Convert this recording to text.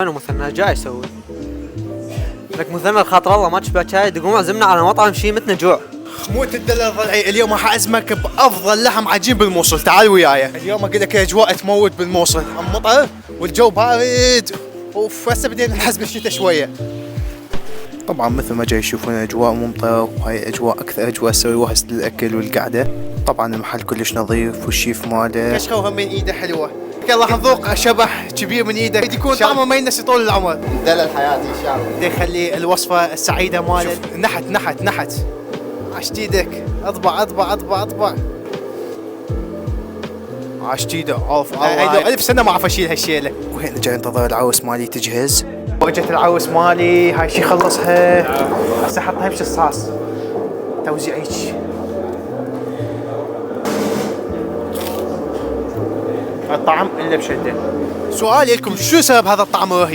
انا مثنى جاي اسوي لك مثنى خاطر الله ما تشبه شاي تقوم عزمنا على مطعم شي متنا جوع. خموت الدلال ضلعي اليوم راح اعزمك بافضل لحم عجين بالموصل، تعال وياي اليوم اقول لك اجواء تموت بالموصل، مطر والجو بارد. اوف هسه بدينا نحس بالشتاء شويه. طبعا مثل ما جاي تشوفون اجواء ممطره، وهاي اجواء اكثر اجواء تسوي وهس للاكل والقعده. طبعا المحل كلش نظيف والشيف ماله كشخه وهم من ايده حلوه. راح نذوق شبح كبير من ايده يكون طعمه ما ينسي طول العمر. دلال حياتي ان شاء الله. بدي اخلي الوصفه السعيده ماله. نحت عشت ايدك، اطبع اطبع اطبع اطبع. عشت ايده اوف الله، 1000 سنه ما اعرف اشيل هالشيله. وهنا جاي انتظر العروس مالي تجهز. واجت العروس مالي، هاي شي خلصها هسه احطها بش الصاص توزيع هيك. الطعم الا بشده. سؤالي لكم، شو سبب هذا الطعم الرهيب؟